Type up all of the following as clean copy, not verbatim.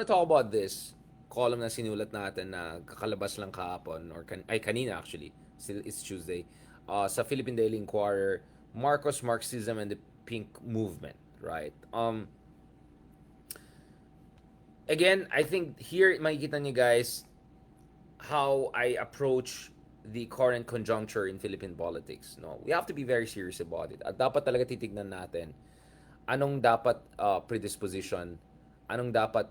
Talk about this column na sinulat natin na kakalabas lang kahapon or kanina actually. Still it's Tuesday. Sa Philippine Daily Inquirer, Marcos Marxism and the Pink Movement, right? Again, I think here makikita niyo guys how I approach the current conjuncture in Philippine politics. No, we have to be very serious about it. At dapat talaga titignan natin anong dapat predisposition, anong dapat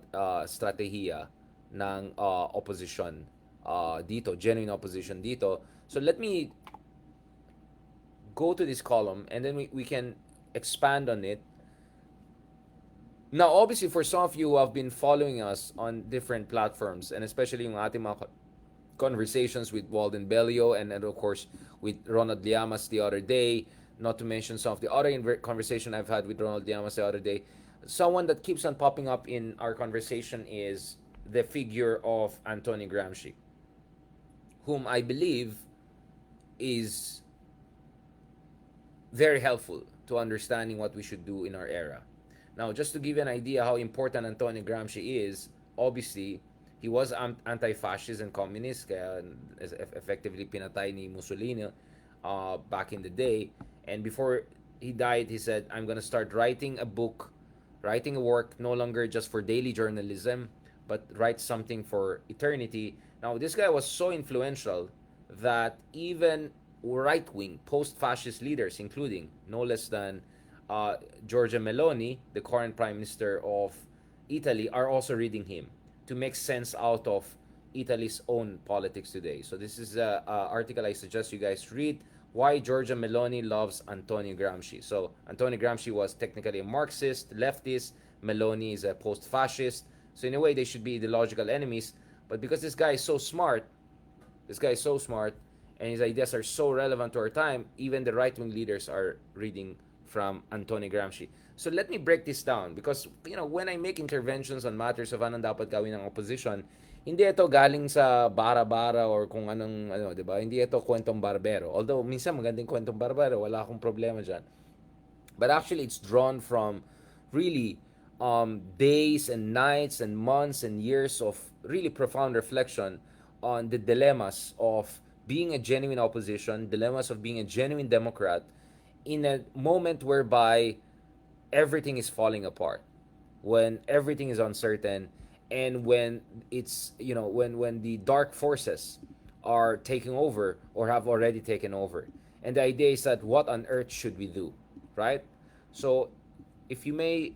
strategiya ng opposition dito, genuine opposition dito. So let me go to this column and then we can expand on it. Now, obviously, for some of you who have been following us on different platforms, and especially yung ating mga conversations with Walden Bellio and of course with Ronald Llamas the other day, not to mention some of the other conversation I've had with Ronald Llamas the other day. Someone that keeps on popping up in our conversation is the figure of Antonio Gramsci, whom I believe is very helpful to understanding what we should do in our era. Now, just to give you an idea how important Antonio Gramsci is, obviously, he was anti-fascist and communist, kaya effectively pinatay ni Mussolini back in the day. And before he died, he said, I'm going to start writing a book, writing a work no longer just for daily journalism, but write something for eternity. Now, this guy was so influential that even right-wing post-fascist leaders, including no less than Giorgia Meloni, the current prime minister of Italy, are also reading him to make sense out of Italy's own politics today. So this is an article I suggest you guys read. Why Giorgia Meloni loves Antonio Gramsci. So Antonio Gramsci was technically a Marxist, leftist. Meloni is a post-fascist. So in a way, they should be ideological enemies. But because this guy is so smart, and his ideas are so relevant to our time, even the right-wing leaders are reading from Antonio Gramsci. So let me break this down because when I make interventions on matters of anong dapat gawin ng opposition, hindi ito galing sa bara-bara or kung anong 'di ba? Hindi ito kwentong barbero. Although minsan magandang kwentong barbero, wala akong problema diyan. But actually it's drawn from really days and nights and months and years of really profound reflection on the dilemmas of being a genuine opposition, dilemmas of being a genuine Democrat in a moment whereby everything is falling apart, when everything is uncertain, and when it's when the dark forces are taking over or have already taken over. And the idea is that what on earth should we do, right? So if you may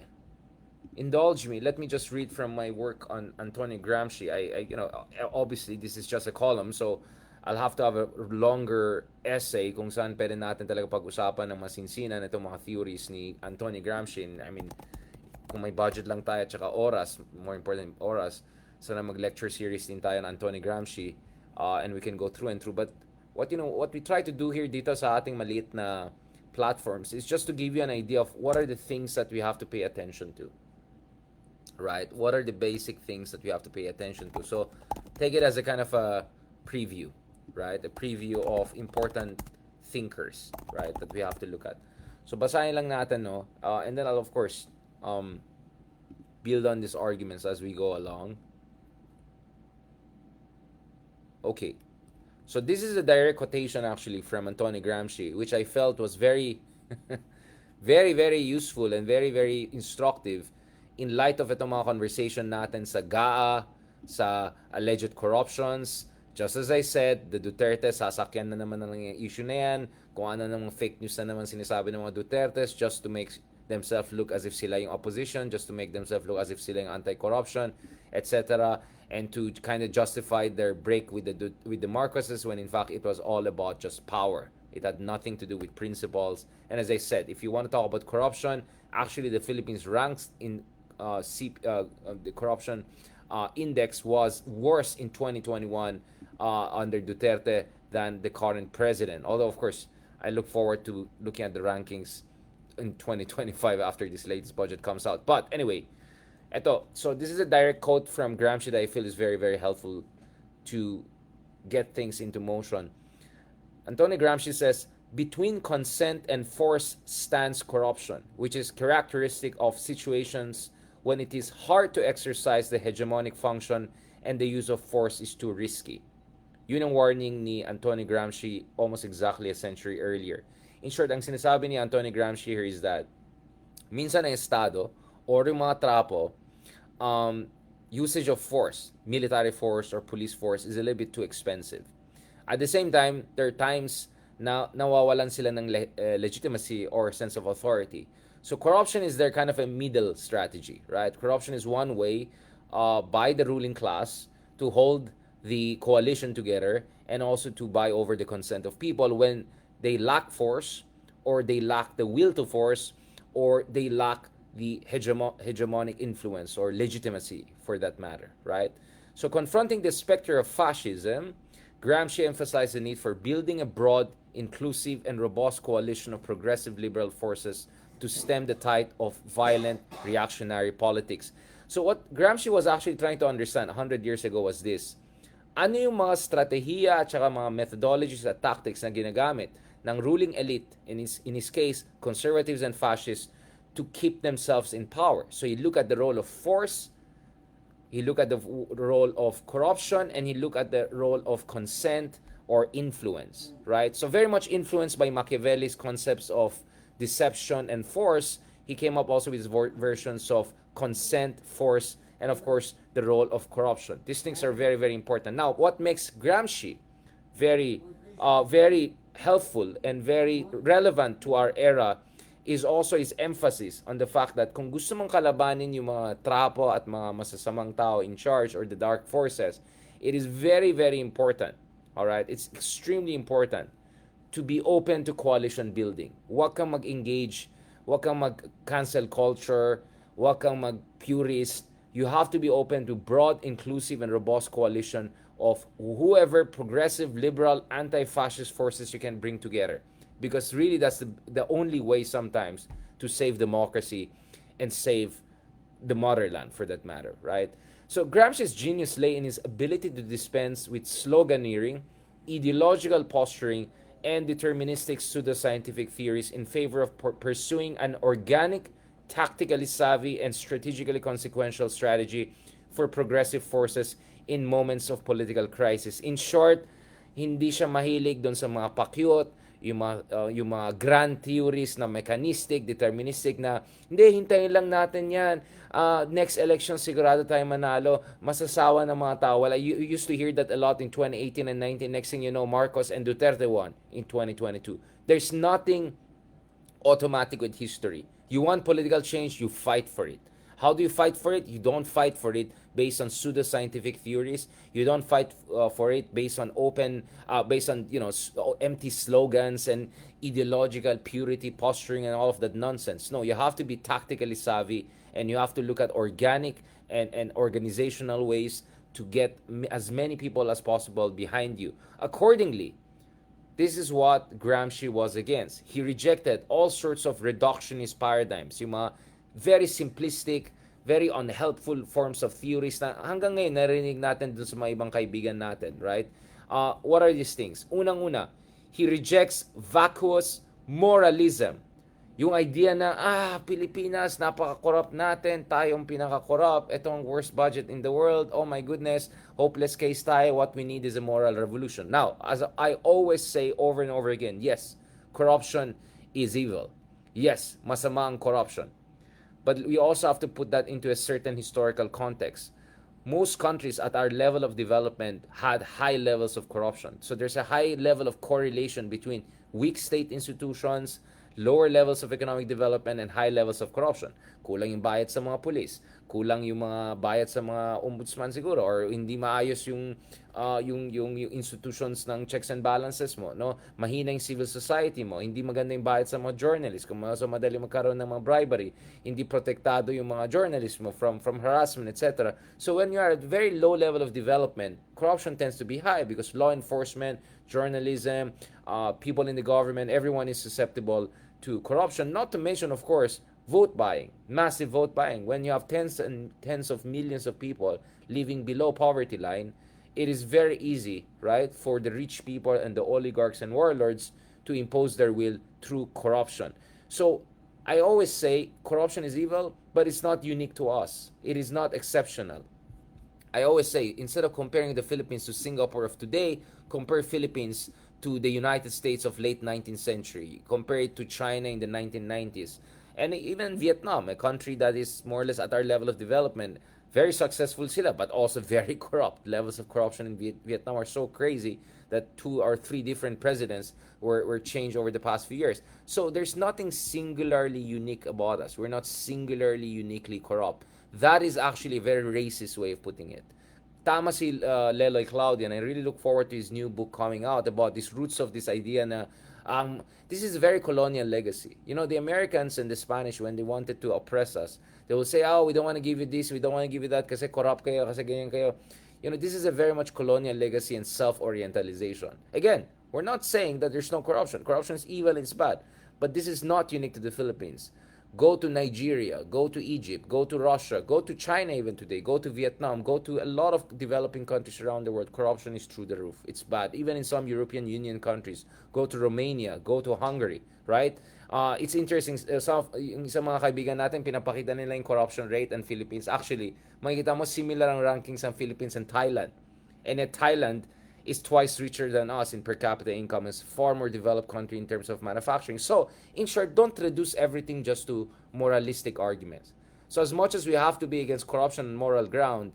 indulge me, let me just read from my work on Antonio Gramsci. Obviously this is just a column, so I'll have to have a longer essay kung saan pwede natin talaga pag-usapan ng masinsinan itong mga theories ni Antonio Gramsci. I mean, kung may budget lang tayo at saka oras, more important oras, sana mag-lecture series din tayo ng Antonio Gramsci and we can go through and through. But what we try to do here dito sa ating maliit na platforms is just to give you an idea of what are the things that we have to pay attention to. Right? What are the basic things that we have to pay attention to? So, take it as a kind of a preview, right? A preview of important thinkers, right? That we have to look at. So basahin lang natin, no? And then I'll of course build on these arguments as we go along. Okay. So this is a direct quotation actually from Antonio Gramsci, which I felt was very, very, very useful and very, very instructive in light of itong mga conversation natin sa GAA, sa alleged corruptions. Just as I said, the Duterte, sasakyan na naman ng issue na yan, kung ano namang fake news na naman sinasabi ng mga Dutertes just to make themselves look as if sila yung opposition, just to make themselves look as if sila yung anti-corruption, etc. And to kind of justify their break with the Marcoses when in fact it was all about just power. It had nothing to do with principles. And as I said, if you want to talk about corruption, actually the Philippines ranks in the corruption index was worse in 2021 under Duterte than the current president. Although, of course, I look forward to looking at the rankings in 2025 after this latest budget comes out. But anyway, so this is a direct quote from Gramsci that I feel is very, very helpful to get things into motion. Antonio Gramsci says, between consent and force stands corruption, which is characteristic of situations when it is hard to exercise the hegemonic function and the use of force is too risky. Yun ang warning ni Antonio Gramsci almost exactly a century earlier. In short, ang sinasabi ni Antonio Gramsci here is that minsan ang Estado or yung mga trapo, usage of force, military force or police force is a little bit too expensive. At the same time, there are times na nawawalan sila ng legitimacy or sense of authority. So corruption is their kind of a middle strategy, right? Corruption is one way by the ruling class to hold the coalition together and also to buy over the consent of people when they lack force or they lack the will to force or they lack the hegemonic influence or legitimacy for that matter, right? So confronting the specter of fascism, Gramsci emphasized the need for building a broad, inclusive, and robust coalition of progressive liberal forces to stem the tide of violent reactionary politics. So what Gramsci was actually trying to understand 100 years ago was this. Ano yung mga strategiya at saka mga methodologies at tactics na ginagamit ng ruling elite, in his case, conservatives and fascists, to keep themselves in power. So he looked at the role of force, he looked at the role of corruption, and he looked at the role of consent or influence, right? So very much influenced by Machiavelli's concepts of deception and force, he came up also with his versions of consent, force, and of course, the role of corruption. These things are very, very important. Now, what makes Gramsci very, very helpful and very relevant to our era is also his emphasis on the fact that kung gusto mong kalabanin yung mga trapo at mga masasamang tao in charge or the dark forces, it is very, very important. All right? It's extremely important to be open to coalition building. Huwag kang mag-engage, huwag kang mag-cancel culture, huwag kang mag-purist. You have to be open to broad, inclusive, and robust coalition of whoever progressive, liberal, anti-fascist forces you can bring together. Because really that's the only way sometimes to save democracy and save the motherland for that matter, right? So Gramsci's genius lay in his ability to dispense with sloganeering, ideological posturing, and deterministic pseudoscientific theories in favor of pursuing an organic, tactically savvy, and strategically consequential strategy for progressive forces in moments of political crisis. In short, hindi siya mahilig doon sa mga pakyut, yung mga grand theories na mechanistic, deterministic na, hindi, hintayin lang natin yan. Next election, sigurado tayo manalo. Masasawa ng mga tao. Well, you used to hear that a lot in 2018 and 19. Next thing you know, Marcos and Duterte won in 2022. There's nothing automatic with history. You want political change, you fight for it. How do you fight for it? You don't fight for it based on pseudoscientific theories. You don't fight for it based on empty slogans and ideological purity, posturing, and all of that nonsense. No, you have to be tactically savvy, and you have to look at organic and organizational ways to get as many people as possible behind you. Accordingly, this is what Gramsci was against. He rejected all sorts of reductionist paradigms, yung mga very simplistic, very unhelpful forms of theories na hanggang ngayon narinig natin dun sa mga ibang kaibigan natin, right? What are these things? Unang-una, he rejects vacuous moralism. Yung idea na, Pilipinas, napaka-corrupt natin, tayong pinaka-corrupt, ito ang worst budget in the world, oh my goodness, hopeless case tayo, what we need is a moral revolution. Now, as I always say over and over again, yes, corruption is evil. Yes, masama ang corruption. But we also have to put that into a certain historical context. Most countries at our level of development had high levels of corruption. So there's a high level of correlation between weak state institutions, lower levels of economic development, and high levels of corruption. Kulang yung bayad sa mga pulis, kulang yung mga bayad sa mga ombudsman siguro, or hindi maayos yung institutions ng checks and balances mo, no? Mahina yung civil society mo, hindi maganda yung bayad sa mga journalists, kung so madali magkaroon ng mga bribery, hindi protektado yung mga journalists mo from harassment, etc. So when you are at very low level of development, corruption tends to be high because law enforcement, journalism, people in the government, everyone is susceptible to corruption. Not to mention, of course, vote buying, massive vote buying. When you have tens and tens of millions of people living below poverty line, it is very easy, right, for the rich people and the oligarchs and warlords to impose their will through corruption. So I always say corruption is evil, but it's not unique to us. It is not exceptional. I always say, instead of comparing the Philippines to Singapore of today, compare Philippines to the United States of late 19th century. Compare it to China in the 1990s. And even Vietnam, a country that is more or less at our level of development, very successful sila, but also very corrupt. Levels of corruption in Vietnam are so crazy that 2 or 3 different presidents were changed over the past few years. So there's nothing singularly unique about us. We're not singularly uniquely corrupt. That is actually a very racist way of putting it. Tama si Leloy Claudia, and I really look forward to his new book coming out about these roots of this idea na this is a very colonial legacy. You know, the Americans and the Spanish, when they wanted to oppress us, they will say, oh, we don't want to give you this, we don't want to give you that kasi corrupt kayo, kasi ganyan kayo. You know, this is a very much colonial legacy and self-orientalization. Again, we're not saying that there's no corruption. Corruption is evil, it's bad. But this is not unique to the Philippines. Go to Nigeria, go to Egypt, go to Russia, go to China even today, go to Vietnam, go to a lot of developing countries around the world. Corruption is through the roof. It's bad. Even in some European Union countries, go to Romania, go to Hungary, right? It's interesting, yung sa mga kaibigan natin, pinapakita nila yung corruption rate and Philippines. Actually, makikita mo similar ang rankings ng Philippines and Thailand. And at Thailand, is twice richer than us in per capita income, is far more developed country in terms of manufacturing. So, in short, don't reduce everything just to moralistic arguments. So as much as we have to be against corruption on moral ground,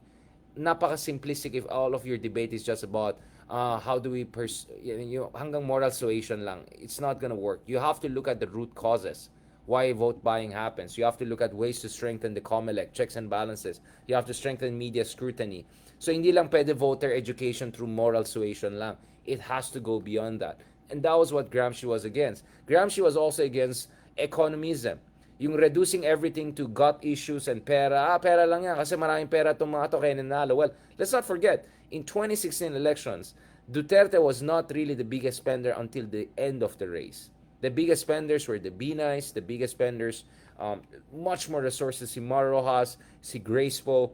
napaka-simplistic if all of your debate is just about how do we hanggang moral suasion lang. It's not gonna work. You have to look at the root causes why vote buying happens. You have to look at ways to strengthen the COMELEC, checks and balances. You have to strengthen media scrutiny. So hindi lang pwede voter education through moral suasion lang. It has to go beyond that. And that was what Gramsci was against. Gramsci was also against economism. Yung reducing everything to gut issues and pera. Pera lang yan kasi maraming pera itong mga to kaya nanalo. Well, let's not forget, in 2016 elections, Duterte was not really the biggest spender until the end of the race. The biggest spenders were the Binites, the biggest spenders, much more resources, si Mar Rojas, si Grace Poe.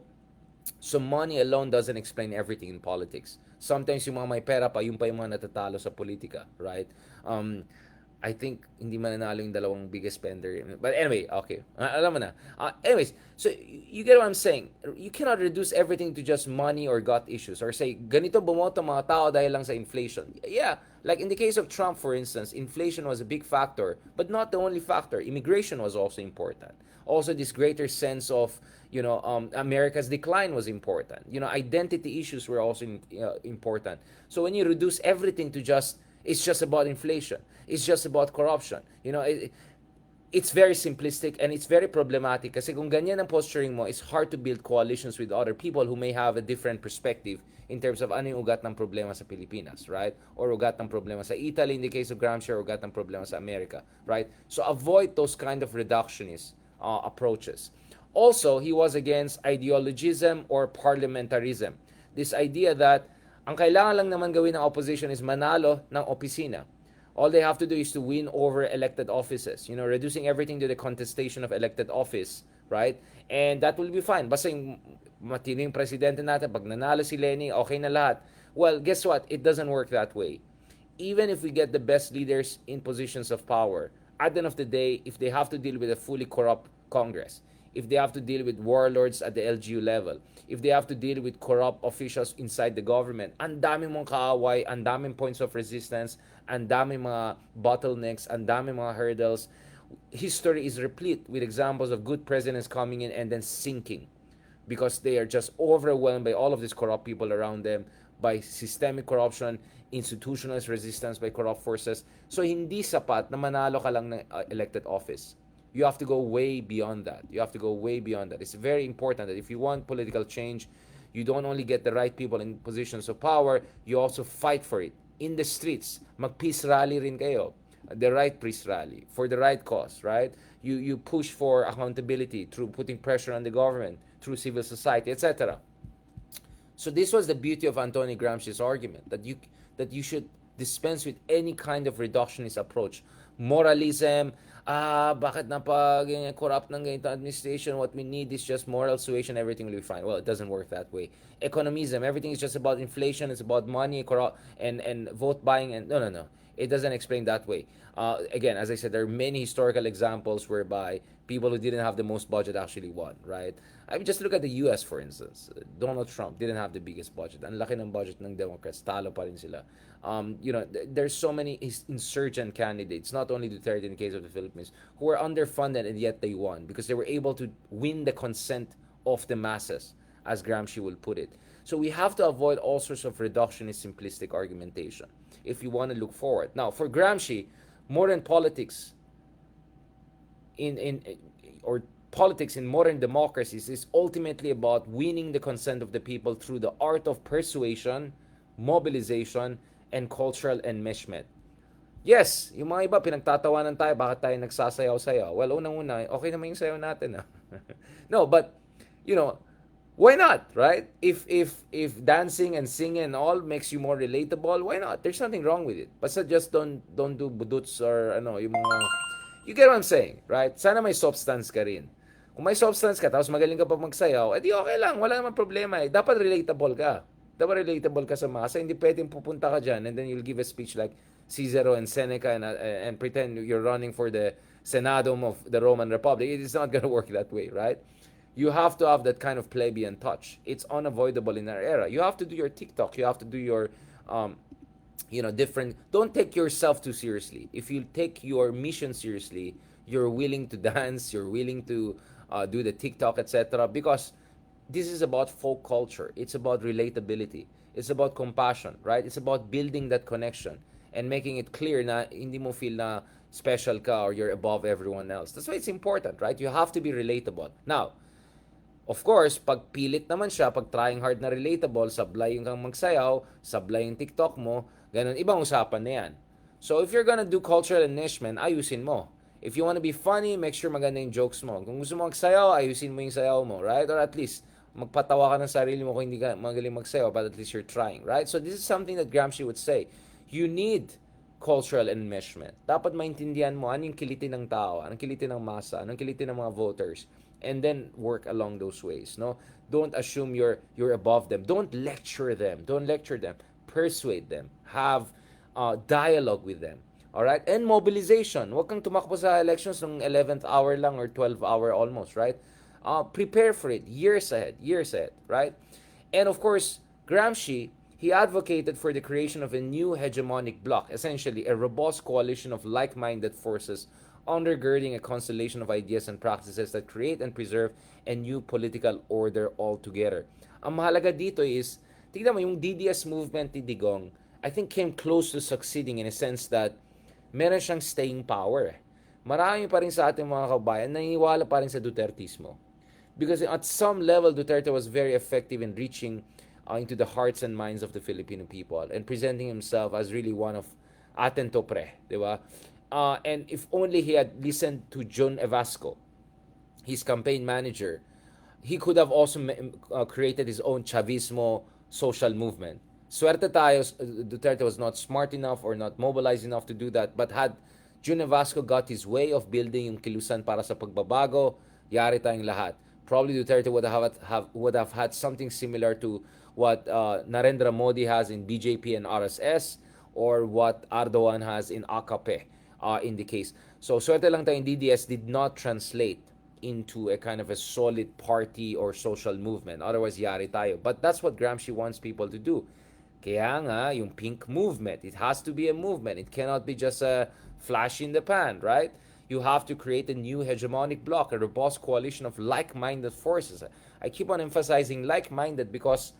So money alone doesn't explain everything in politics. Sometimes yung mga may pera pa, yung pa yung mga natatalo sa politika, right? I think hindi mananalo yung dalawang biggest spender. But anyway, okay. Alam mo na. Anyways, so you get what I'm saying. You cannot reduce everything to just money or gut issues or say, ganito bumoto mga tao dahil lang sa inflation. Yeah, like in the case of Trump, for instance, inflation was a big factor, but not the only factor. Immigration was also important. Also, this greater sense of, America's decline was important. Identity issues were also important. So when you reduce everything to it's just about inflation, it's just about corruption, it's very simplistic and it's very problematic kasi kung ganyan ang posturing mo, it's hard to build coalitions with other people who may have a different perspective in terms of ano yung ugat ng problema sa Pilipinas, right? Or ugat ng problema sa Italy in the case of Gramsci, or ugat ng problema sa America, right? So avoid those kind of reductionist approaches. Also, he was against ideologism or parliamentarism. This idea that ang kailangan lang naman gawin ng opposition is manalo ng opisina. All they have to do is to win over elected offices. Reducing everything to the contestation of elected office, right? And that will be fine. Basta yung matining presidente natin, pag nanalo si Lenny, okay na lahat. Well, guess what? It doesn't work that way. Even if we get the best leaders in positions of power, at the end of the day, if they have to deal with a fully corrupt Congress, if they have to deal with warlords at the LGU level, if they have to deal with corrupt officials inside the government, ang daming mong kaaway, ang daming points of resistance, ang daming mga bottlenecks, ang daming mga hurdles. History is replete with examples of good presidents coming in and then sinking because they are just overwhelmed by all of these corrupt people around them, by systemic corruption, institutionalized resistance by corrupt forces. So hindi sapat na manalo ka lang ng elected office. You have to go way beyond that. It's very important that if you want political change, you don't only get the right people in positions of power, you also fight for it. In the streets, mag-peace rally rin kayo. The right peace rally, for the right cause, right? You push for accountability through putting pressure on the government, through civil society, etc. So this was the beauty of Antonio Gramsci's argument, that you should dispense with any kind of reductionist approach. Moralism, bakit corrupt ng ganito administration, what we need is just moral suasion, everything will be fine. Well, it doesn't work that way. Economism, everything is just about inflation, it's about money, corrupt, and vote buying, and no. It doesn't explain that way. Again, as I said, there are many historical examples whereby people who didn't have the most budget actually won, right? I mean, just look at the US, for instance. Donald Trump didn't have the biggest budget. Ang laki ng budget ng Democrats, talo pa rin sila. There's so many insurgent candidates, not only Duterte in the case of the Philippines, who were underfunded and yet they won because they were able to win the consent of the masses, as Gramsci will put it. So we have to avoid all sorts of reductionist, simplistic argumentation if you want to look forward. Now, for Gramsci, modern politics in or politics in modern democracies is ultimately about winning the consent of the people through the art of persuasion, mobilization, and cultural enmeshment. Yes, yung mga iba pinagtatawanan tayo bakit tayo nagsasayaw-sayaw. Well, unang-una, okay naman yung sayaw natin. No, but you know, why not, right? If dancing and singing and all makes you more relatable, why not? There's nothing wrong with it. Basta just don't do buduts or yung mga, you get what I'm saying, right? Sana may substance ka rin. Kung may substance ka tapos magaling ka pa magsayaw, edi okay lang, wala naman problema eh. Dapat relatable ka. Dapat relatable ka sa masa. Hindi pwedeng pupunta ka dyan and then you'll give a speech like Cicero and Seneca and pretend you're running for the Senadum of the Roman Republic. It's not gonna work that way, right? You have to have that kind of plebeian touch. It's unavoidable in our era. You have to do your TikTok. You have to do your, different. Don't take yourself too seriously. If you take your mission seriously, you're willing to dance. You're willing to do the TikTok, etc. Because this is about folk culture. It's about relatability. It's about compassion, right? It's about building that connection and making it clear na hindi mo feel na special ka or you're above everyone else. That's why it's important, right? You have to be relatable. Now, of course, pag pilit naman siya, pag trying hard na relatable, sablay yung kang magsayaw, sablay yung TikTok mo, ganun, ibang usapan na yan. So if you're gonna do cultural enrichment, ayusin mo. If you wanna be funny, make sure maganda yung jokes mo. Kung gusto mo magsayaw, ayusin mo yung sayaw mo, right? Or at least, magpatawa ka ng sarili mo kung hindi ka magaling magsayaw, but at least you're trying, right? So this is something that Gramsci would say. You need cultural enmeshment. Dapat maintindihan mo anong kilitin ng tao, anong kilitin ng masa, anong kilitin ng mga voters, and then work along those ways. No, don't assume you're above them. Don't lecture them. Persuade them. Have dialogue with them. All right, and mobilization. Huwag kang tumakbo sa elections ng 11th hour lang or 12th hour almost, right? Prepare for it years ahead, right? And of course, Gramsci, he advocated for the creation of a new hegemonic bloc, essentially a robust coalition of like-minded forces undergirding a constellation of ideas and practices that create and preserve a new political order altogether. Ang mahalaga dito is, tignan mo, yung DDS movement ni Digong, I think came close to succeeding in a sense that meron siyang staying power. Marami pa rin sa ating mga kabayan naniniwala pa rin sa Dutertismo. Because at some level, Duterte was very effective in reaching into the hearts and minds of the Filipino people and presenting himself as really one of atento pre, di ba? And if only he had listened to John Evasco, his campaign manager, he could have also created his own Chavismo social movement. Swerte tayo, Duterte was not smart enough or not mobilized enough to do that, but had John Evasco got his way of building yung kilusan para sa pagbabago, yari tayong lahat. Probably Duterte would have had something similar to what Narendra Modi has in BJP and RSS, or what Erdogan has in AKP in the case. So swerte lang tayong DDS did not translate into a kind of a solid party or social movement. Otherwise, yari tayo. But that's what Gramsci wants people to do. Kaya nga, yung pink movement, it has to be a movement. It cannot be just a flash in the pan, right? You have to create a new hegemonic bloc, a robust coalition of like-minded forces. I keep on emphasizing like-minded because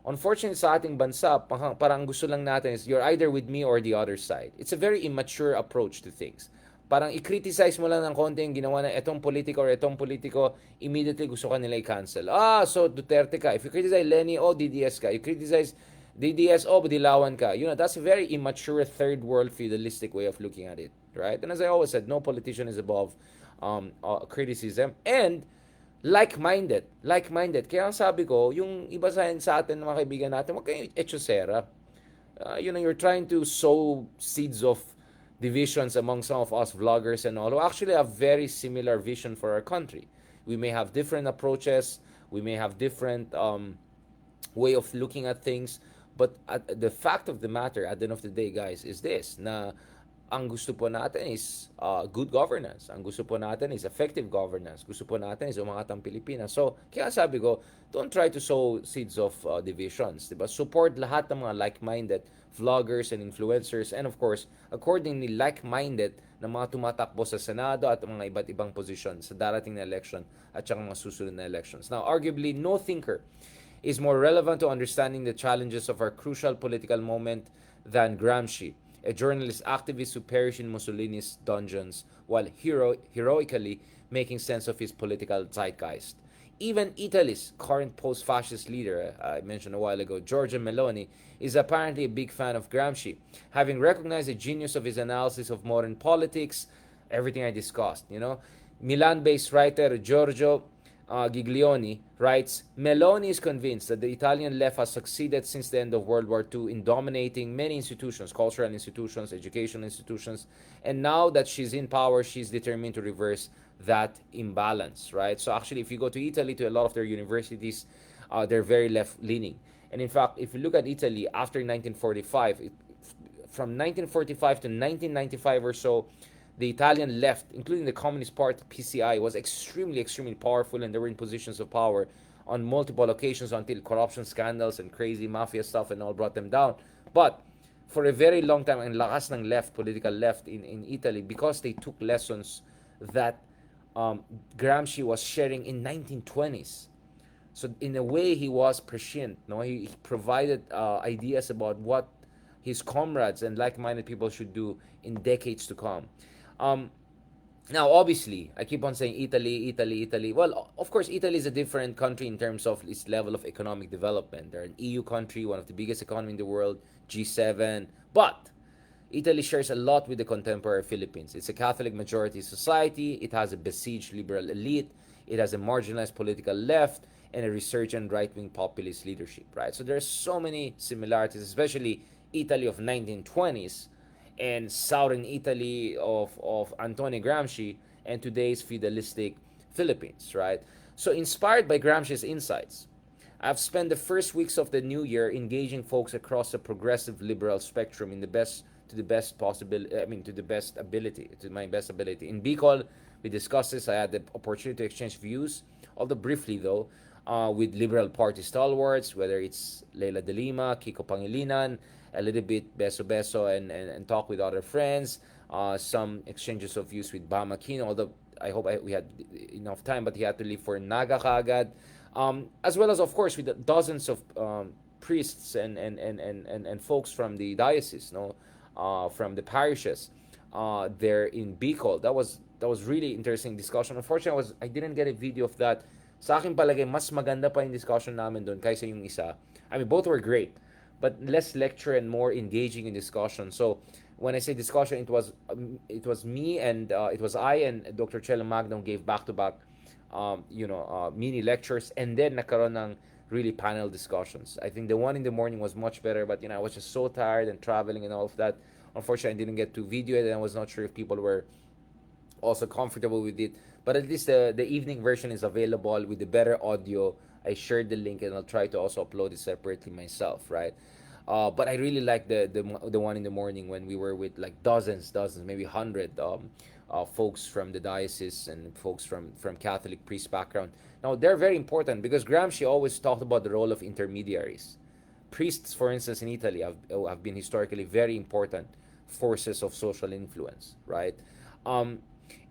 unfortunately sa ating bansa, parang gusto lang natin is you're either with me or the other side. It's a very immature approach to things. Parang i-criticize mo lang ng konti yung ginawa na etong politiko or etong politiko, immediately gusto ka nila i-cancel. So Duterte ka. If you criticize Lenny, DDS ka. You criticize DDS, Dilawan ka. That's a very immature third world feudalistic way of looking at it. Right? And as I always said, no politician is above criticism. And like-minded. Kaya ang sabi ko, yung iba sa atin, mga kaibigan natin, huwag kayong echosera. You're trying to sow seeds of divisions among some of us vloggers and all who actually have very similar vision for our country. We may have different approaches. We may have different way of looking at things. But the fact of the matter at the end of the day, guys, is this, na ang gusto po natin is good governance. Ang gusto po natin is effective governance. Gusto po natin is umangat ang Pilipinas. So, kaya sabi ko, don't try to sow seeds of divisions. Diba? Support lahat ng mga like-minded vloggers and influencers, and of course, accordingly, like-minded na mga tumatakbo sa Senado at mga iba't ibang posisyon sa darating na election at saka mga susunod na elections. Now, arguably, no thinker is more relevant to understanding the challenges of our crucial political moment than Gramsci, a journalist activist who perished in Mussolini's dungeons while heroically making sense of his political zeitgeist. Even Italy's current post-fascist leader, I mentioned a while ago, Giorgia Meloni, is apparently a big fan of Gramsci, having recognized the genius of his analysis of modern politics, everything I discussed, Milan-based writer Giorgio Giglioni writes, Meloni is convinced that the Italian left has succeeded since the end of World War II in dominating many institutions, cultural institutions, educational institutions, and now that she's in power, she's determined to reverse that imbalance, right? So actually, if you go to Italy, to a lot of their universities, they're very left-leaning. And in fact, if you look at Italy after 1945, from 1945 to 1995 or so, the Italian left, including the Communist Party, PCI, was extremely, extremely powerful, and they were in positions of power on multiple occasions until corruption scandals and crazy mafia stuff and all brought them down. But for a very long time, ang lakas ng left, political left in Italy, because they took lessons that Gramsci was sharing in 1920s. So in a way, he was prescient. No, he provided ideas about what his comrades and like-minded people should do in decades to come. Um, Now, obviously, I keep on saying Italy, Italy, Italy. Well, of course, Italy is a different country in terms of its level of economic development. They're an EU country, one of the biggest economy in the world, G7. But Italy shares a lot with the contemporary Philippines. It's a Catholic majority society. It has a besieged liberal elite. It has a marginalized political left and a resurgent right-wing populist leadership, right? So there's so many similarities, especially Italy of 1920s and southern Italy of Antonio Gramsci and today's feudalistic Philippines, right? So inspired by Gramsci's insights, I've spent the first weeks of the new year engaging folks across the progressive liberal spectrum in the best to the best possible I mean to the best ability, to my best ability. In Bicol, we discussed this. I had the opportunity to exchange views, although briefly though, with Liberal Party stalwarts, whether it's Leila de Lima, Kiko Pangilinan, a little bit beso-beso and talk with other friends, some exchanges of views with Bam Aquino, although I hope we had enough time, but he had to leave for Naga kagad. As well as, of course, with the dozens of priests and folks from the diocese, no, from the parishes there in Bicol. That was really interesting discussion. Unfortunately, I didn't get a video of that. Sa akin palagay, mas maganda pa yung discussion namin doon kaysa yung isa. I mean, both were great, but less lecture and more engaging in discussion. So when I say discussion, it was me and it was I and Dr. Chelo Magno gave back to back, mini lectures, and then nakaroon ng really panel discussions. I think the one in the morning was much better, but I was just so tired and traveling and all of that. Unfortunately, I didn't get to video it, and I was not sure if people were also comfortable with it. But at least the evening version is available with the better audio. I shared the link and I'll try to also upload it separately myself, right? But I really like the one in the morning when we were with like dozens, maybe 100 folks from the diocese and folks from Catholic priest background. Now they're very important because Gramsci always talked about the role of intermediaries. Priests, for instance, in Italy have been historically very important forces of social influence, right?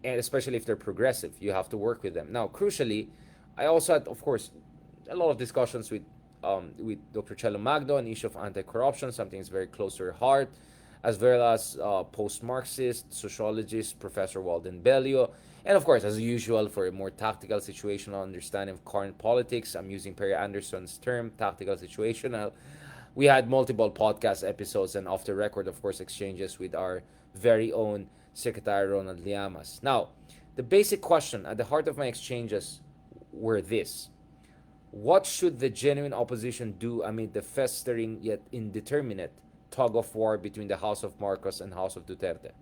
And especially if they're progressive, you have to work with them. Now, crucially, I also had, of course, a lot of discussions with Dr. Chelo Magno on the issue of anti-corruption, something that's very close to her heart, as well as post-Marxist sociologist Professor Walden Bellio, and of course, as usual, for a more tactical situational understanding of current politics, I'm using Perry Anderson's term, tactical situational. We had multiple podcast episodes and off the record, of course, exchanges with our very own Secretary Ronald Llamas. Now, the basic question at the heart of my exchanges were this: what should the genuine opposition do amid the festering yet indeterminate tug of war between the House of Marcos and House of Duterte?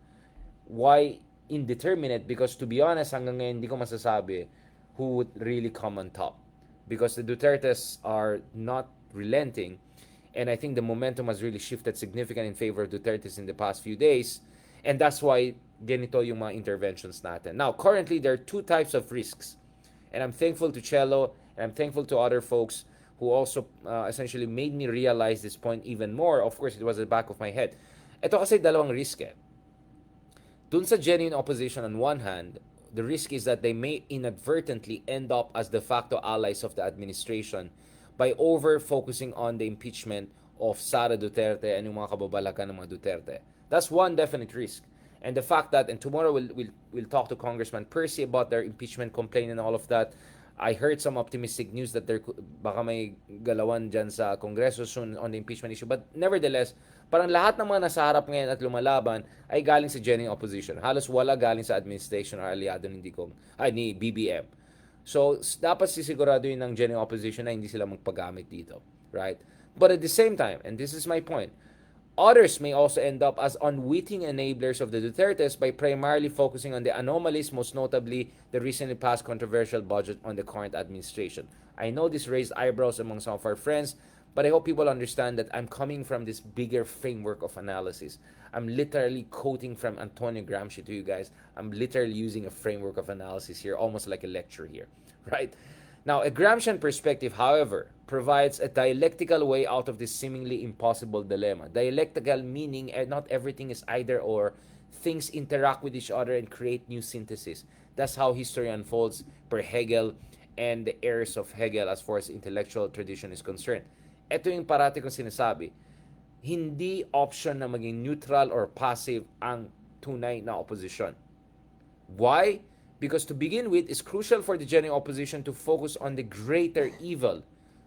Why indeterminate? Because to be honest, hanggang ngayon hindi ko masasabi who would really come on top. Because the Dutertes are not relenting, And I think the momentum has really shifted significant in favor of Duterte's in the past few days. And that's why ganito yung mga interventions natin. Now, currently, there are two types of risks. And I'm thankful to Cello, and I'm thankful to other folks who also essentially made me realize this point even more. Of course, it was at the back of my head. Ito kasi dalawang risk eh. Dun sa genuine opposition on one hand, the risk is that they may inadvertently end up as de facto allies of the administration by over-focusing on the impeachment of Sara Duterte and yung mga kababalakan ng mga Duterte. That's one definite risk. And the fact that, and tomorrow we'll talk to Congressman Percy about their impeachment complaint and all of that. I heard some optimistic news that there baka may galawan dyan sa Kongreso soon on the impeachment issue. But nevertheless, parang lahat ng mga nasa harap ngayon at lumalaban ay galing sa genuine opposition. Halos wala galing sa administration or aliado ni BBM. So, dapat sisigurado yun ng genuine opposition na hindi sila magpagamit dito. Right? But at the same time, and this is my point, others may also end up as unwitting enablers of the Dutertes by primarily focusing on the anomalies, most notably the recently passed controversial budget on the current administration. I know this raised eyebrows among some of our friends, but I hope people understand that I'm coming from this bigger framework of analysis. I'm literally quoting from Antonio Gramsci to you guys. I'm literally using a framework of analysis here, almost like a lecture here, right? Now, a Gramscian perspective, however, provides a dialectical way out of this seemingly impossible dilemma. Dialectical meaning not everything is either or. Things interact with each other and create new synthesis. That's how history unfolds per Hegel and the heirs of Hegel as far as intellectual tradition is concerned. Ito yung parati kong sinasabi. Hindi option na maging neutral or passive ang tunay na opposition. Why? Because to begin with, it's crucial for the genuine opposition to focus on the greater evil.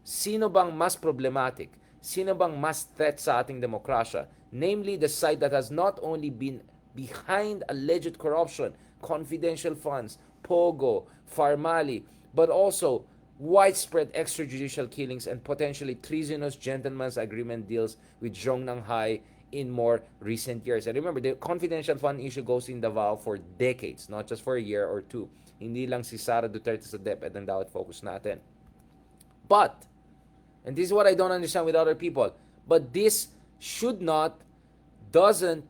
Sino bang mas problematic? Sino bang mas threat sa ating demokrasya? Namely, the side that has not only been behind alleged corruption, confidential funds, POGO, Farmali, but also widespread extrajudicial killings and potentially treasonous gentlemen's agreement deals with Zhong Nanghai in more recent years. And remember, the confidential fund issue goes in Davao for decades, not just for a year or two. Hindi lang si Sara Duterte sa DepEd ang dapat focus natin. But, and this is what I don't understand with other people, but this doesn't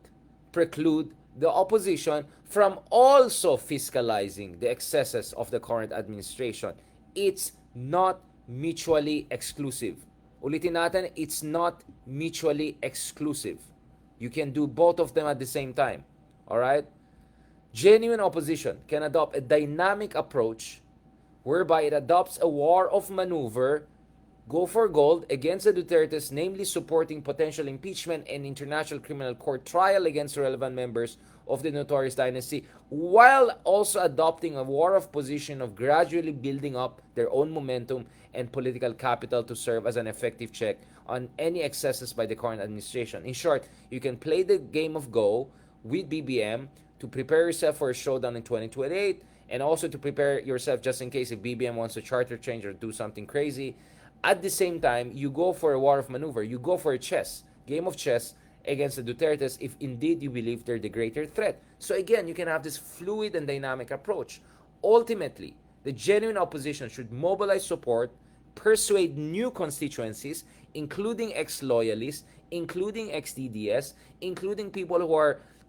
preclude the opposition from also fiscalizing the excesses of the current administration. It's not mutually exclusive. Ulitin natin, it's not mutually exclusive. You can do both of them at the same time. Alright? Genuine opposition can adopt a dynamic approach whereby it adopts a war of maneuver, go for gold against the Dutertes, namely supporting potential impeachment and international criminal court trial against relevant members of the notorious dynasty, while also adopting a war of position of gradually building up their own momentum and political capital to serve as an effective check on any excesses by the current administration. In short, you can play the game of Go with BBM to prepare yourself for a showdown in 2028 and also to prepare yourself just in case if BBM wants to charter change or do something crazy. At the same time, you go for a war of maneuver. You go for a game of chess against the Dutertes if indeed you believe they're the greater threat. So again, you can have this fluid and dynamic approach. Ultimately, the genuine opposition should mobilize support, persuade new constituencies, including ex-loyalists, including ex-DDS, including people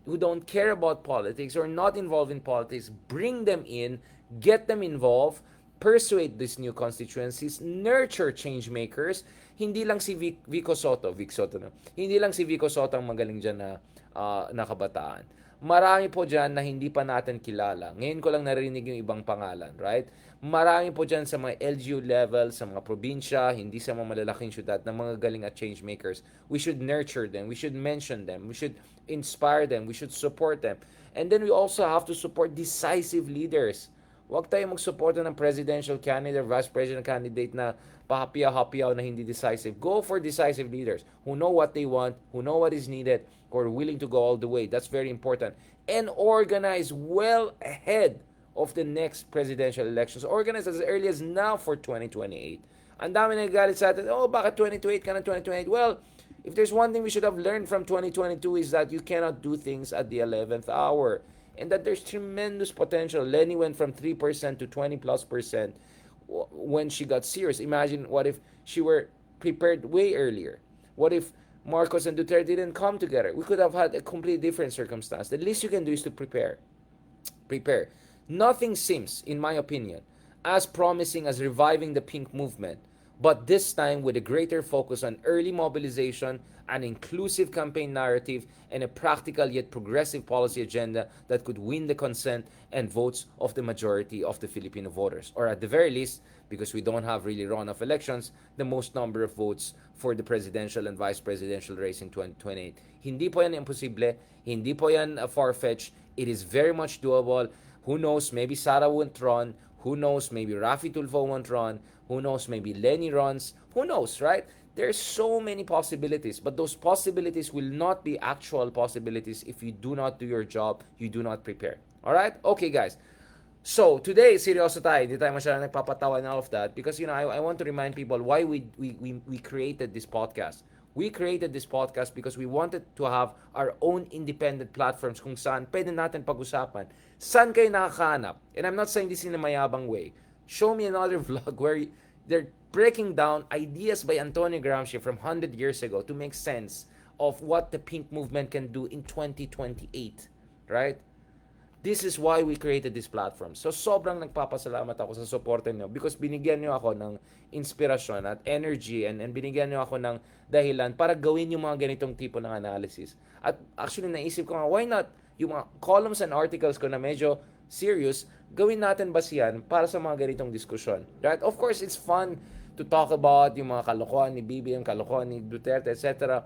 who don't care about politics or not involved in politics, bring them in, get them involved, persuade these new constituencies, nurture change makers. Hindi lang si Vico Soto, hindi lang si Vico Soto ang magaling dyan na kabataan. Marami po dyan na hindi pa natin kilala. Ngayon ko lang narinig yung ibang pangalan, right? Marami po dyan sa mga LGU level, sa mga probinsya, hindi sa mga malalaking syudad, na mga galing at change makers. We should nurture them. We should mention them. We should inspire them. We should support them. And then we also have to support decisive leaders. Huwag tayo magsuporta ng presidential candidate or vice president candidate na pahapiyaw-hapiyaw na hindi decisive. Go for decisive leaders who know what they want, who know what is needed, who are willing to go all the way. That's very important. And organize well ahead of the next presidential elections. Organize as early as now for 2028. Ang dami nagagalit sa atin, bakit 2028 ka na 2028? Well, if there's one thing we should have learned from 2022 is that you cannot do things at the 11th hour. And that there's tremendous potential. Lenny went from 3% to 20+% when she got serious. Imagine what if she were prepared way earlier. What if Marcos and Duterte didn't come together? We could have had a completely different circumstance. The least you can do is to prepare. Nothing seems, in my opinion, as promising as reviving the pink movement, but this time with a greater focus on early mobilization, an inclusive campaign narrative, and a practical yet progressive policy agenda that could win the consent and votes of the majority of the Filipino voters. Or at the very least, because we don't have really runoff elections, the most number of votes for the presidential and vice presidential race in 2028. Hindi po yan imposible, hindi po yan far-fetched. It is very much doable. Who knows, maybe Sara won't run. Who knows, maybe Rafi Tulfo won't run. Who knows, maybe Lenny runs. Who knows, right? There's so many possibilities, but those possibilities will not be actual possibilities if you do not do your job, you do not prepare. All right? Okay, guys. So, today, seryoso tayo. Hindi tayo masyadong nagpapatawa and all of that because, I want to remind people why we created this podcast. We created this podcast because we wanted to have our own independent platforms kung saan pwede natin pag-usapan. Saan kayo nakakahanap? And I'm not saying this in a mayabang way. Show me another vlog where they're breaking down ideas by Antonio Gramsci from 100 years ago to make sense of what the pink movement can do in 2028. Right? This is why we created this platform. So, sobrang nagpapasalamat ako sa suporta niyo because binigyan niyo ako ng inspirasyon at energy and binigyan niyo ako ng dahilan para gawin yung mga ganitong tipo ng analysis. At actually, naisip ko nga, why not yung mga columns and articles ko na medyo serious, gawin natin basihan para sa mga ganitong diskusyon. Right? Of course, it's fun to talk about yung mga kalokohan ni Bibi, yung kalokohan ni Duterte, etc.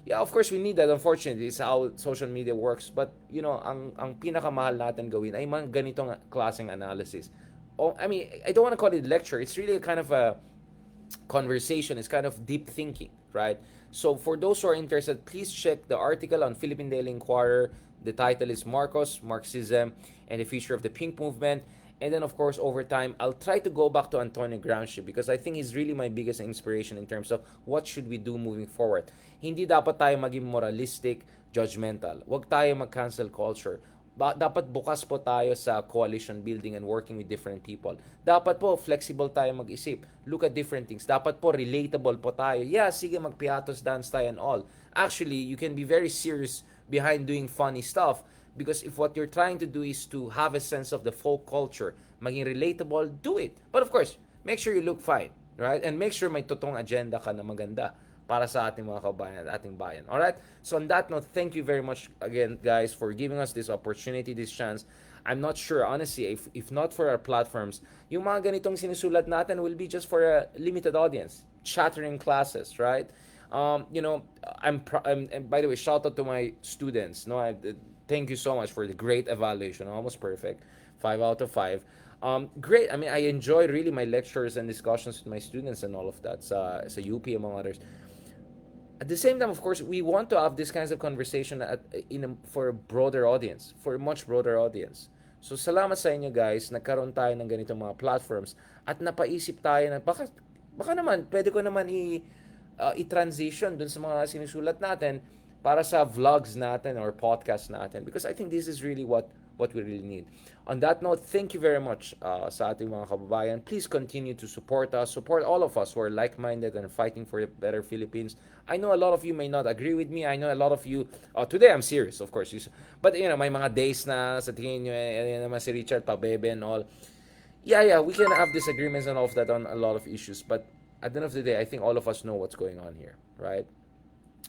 Yeah, of course we need that. Unfortunately, it's how social media works. But ang pinakamahal natin gawin ay mga ganitong klaseng analysis. I mean, I don't want to call it lecture. It's really a kind of a conversation. It's kind of deep thinking, right? So for those who are interested, please check the article on Philippine Daily Inquirer. The title is Marcos, Marxism, and the Future of the Pink Movement. And then, of course, over time, I'll try to go back to Antonio Gramsci because I think he's really my biggest inspiration in terms of what should we do moving forward. Hindi dapat tayo maging moralistic, judgmental. Huwag tayo mag-cancel culture. Dapat bukas po tayo sa coalition building and working with different people. Dapat po flexible tayo mag-isip. Look at different things. Dapat po relatable po tayo. Yeah, sige magpiatos dance tayo and all. Actually, you can be very serious behind doing funny stuff. Because if what you're trying to do is to have a sense of the folk culture, maging relatable, do it. But of course, make sure you look fine, right? And make sure may totoong agenda ka na maganda para sa ating mga kabayan at ating bayan. Alright? So on that note, thank you very much again, guys, for giving us this opportunity, this chance. I'm not sure, honestly, if not for our platforms, yung mga ganitong sinusulat natin will be just for a limited audience. Chattering classes, right? I'm and by the way, shout out to my students. Thank you so much for the great evaluation. Almost perfect. 5 out of 5. Great. I mean, I enjoy really my lectures and discussions with my students and all of that sa UP among others. At the same time, of course, we want to have this kinds of conversation for a broader audience, for a much broader audience. So, salamat sa inyo guys. Nagkaroon tayo ng ganitong mga platforms at napaisip tayo na baka naman, pwede ko naman i-transition dun sa mga sinusulat natin para sa vlogs natin or podcast natin because I think this is really what we really need. On that note, thank you very much sa ating mga kababayan. Please continue to support us, support all of us who are like-minded and fighting for a better Philippines. I know a lot of you may not agree with me. I know a lot of you, today I'm serious, of course. But may mga days na sa tingin nyo, naman si Richard Pabebe and all. Yeah, we can have disagreements and all of that on a lot of issues. But at the end of the day, I think all of us know what's going on here, right?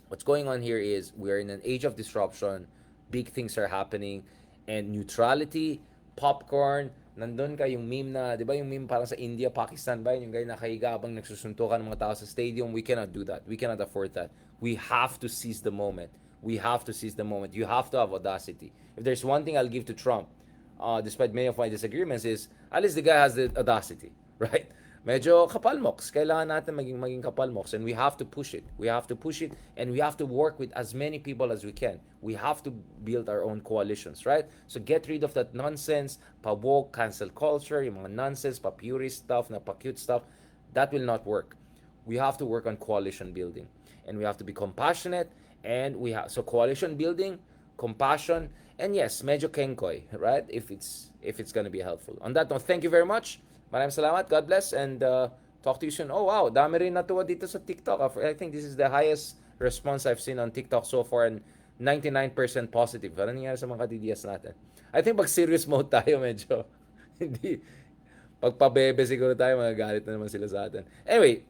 What's going on here is we're in an age of disruption. Big things are happening. And neutrality, popcorn, nandun ka yung meme na, di ba yung meme parang sa India, Pakistan ba, yung guy nakahiga habang nagsusuntukan ng mga tao sa stadium. We cannot do that. We cannot afford that. We have to seize the moment. We have to seize the moment. You have to have audacity. If there's one thing I'll give to Trump, despite many of my disagreements, is at least the guy has the audacity, right? Medyo kapalmoks. Kailangan natin maging kapalmoks and we have to push it. We have to push it and we have to work with as many people as we can. We have to build our own coalitions, right? So get rid of that nonsense, pa-woke, cancel culture, yung mga nonsense, pa-purist stuff, na pa-cute stuff. That will not work. We have to work on coalition building. And we have to be compassionate and so coalition building, compassion, and yes, medyo kenkoy, right? If it's gonna be helpful. On that note, thank you very much. Maraming salamat. God bless and talk to you soon. Oh wow, dami rin natuwa dito sa TikTok. I think this is the highest response I've seen on TikTok so far, and 99% positive. Ano nangyari sa mga ka-DDS natin? I think pag serious mode tayo, medyo hindi. Pag pabebe siguro tayo, magagalit na naman sila sa atin. Anyway,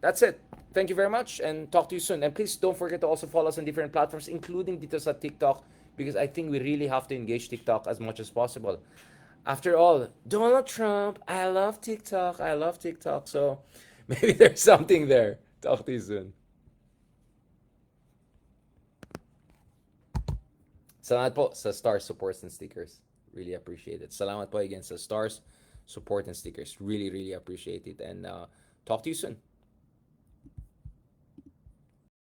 that's it. Thank you very much and talk to you soon. And please don't forget to also follow us on different platforms, including dito sa TikTok, because I think we really have to engage TikTok as much as possible. After all, Donald Trump, I love TikTok. I love TikTok. So maybe there's something there. Talk to you soon. Salamat po sa stars, supports, and stickers. Really appreciate it. Salamat po again sa stars, support, and stickers. Really, really appreciate it. And talk to you soon.